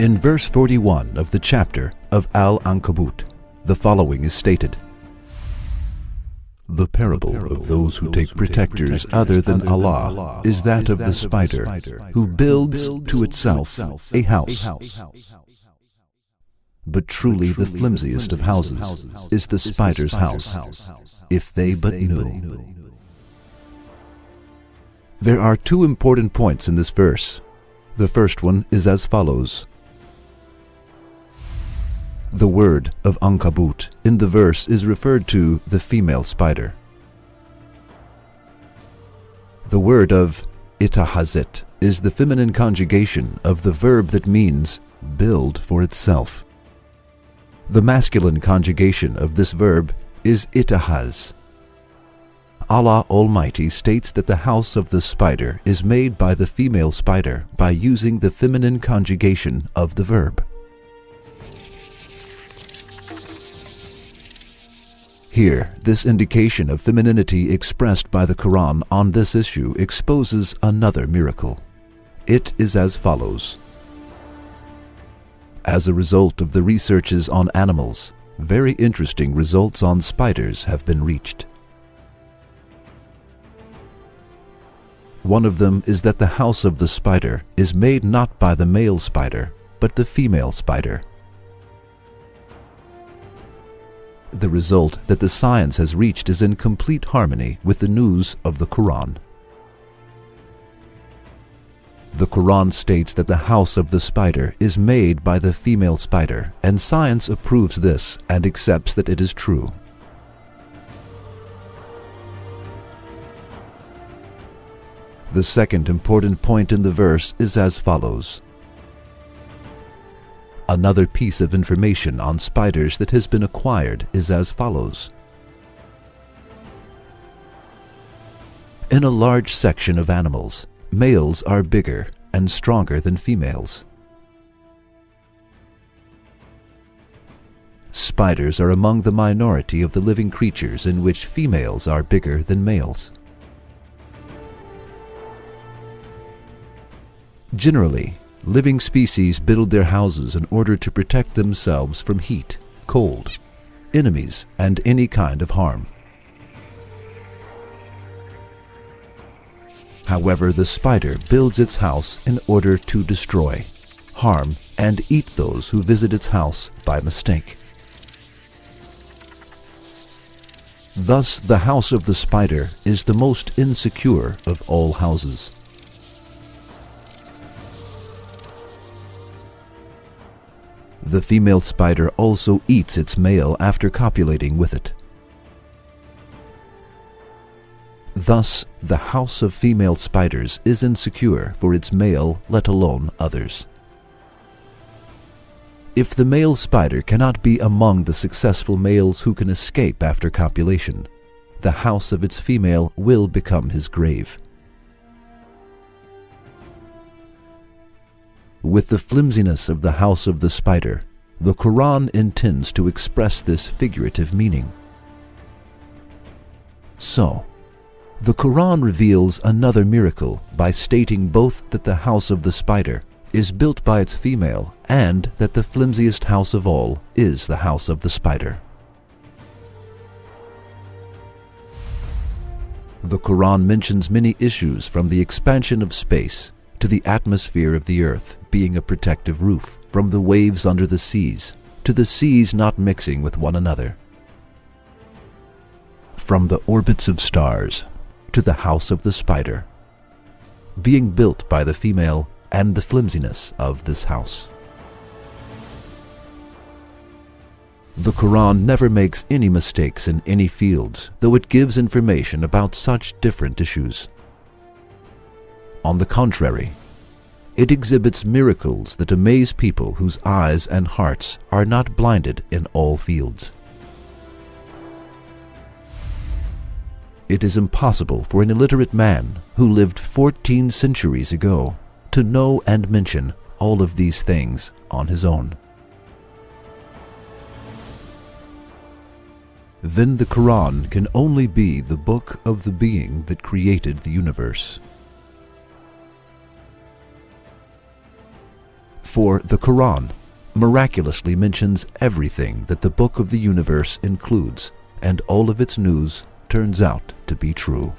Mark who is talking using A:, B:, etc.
A: In verse 41 of the chapter of Al-Ankabut, the following is stated: The parable of those who take protectors other than Allah is that of the spider who builds to itself a house. But truly the flimsiest of houses is the spider's house, if they but knew. There are two important points in this verse. The first one is as follows. The word of Ankabut in the verse is referred to the female spider. The word of itahazet is the feminine conjugation of the verb that means build for itself. The masculine conjugation of this verb is itahaz. Allah Almighty states that the house of the spider is made by the female spider by using the feminine conjugation of the verb. Here, this indication of femininity expressed by the Quran on this issue exposes another miracle. It is as follows. As a result of the researches on animals, very interesting results on spiders have been reached. One of them is that the house of the spider is made not by the male spider, but the female spider. The result that the science has reached is in complete harmony with the news of the Quran. The Quran states that the house of the spider is made by the female spider, and science approves this and accepts that it is true. The second important point in the verse is as follows. Another piece of information on spiders that has been acquired is as follows. In a large section of animals, males are bigger and stronger than females. Spiders are among the minority of the living creatures in which females are bigger than males. Generally, living species build their houses in order to protect themselves from heat, cold, enemies, and any kind of harm. However, the spider builds its house in order to destroy, harm, and eat those who visit its house by mistake. Thus, the house of the spider is the most insecure of all houses. The female spider also eats its male after copulating with it. Thus, the house of female spiders is insecure for its male, let alone others. If the male spider cannot be among the successful males who can escape after copulation, the house of its female will become his grave. With the flimsiness of the house of the spider, the Quran intends to express this figurative meaning. So, the Quran reveals another miracle by stating both that the house of the spider is built by its female and that the flimsiest house of all is the house of the spider. The Quran mentions many issues from the expansion of space to the atmosphere of the earth being a protective roof, from the waves under the seas to the seas not mixing with one another, from the orbits of stars to the house of the spider, being built by the female and the flimsiness of this house. The Quran never makes any mistakes in any fields, though it gives information about such different issues. On the contrary, it exhibits miracles that amaze people whose eyes and hearts are not blinded in all fields. It is impossible for an illiterate man who lived 14 centuries ago to know and mention all of these things on his own. Then the Quran can only be the book of the being that created the universe. For the Quran miraculously mentions everything that the book of the universe includes, and all of its news turns out to be true.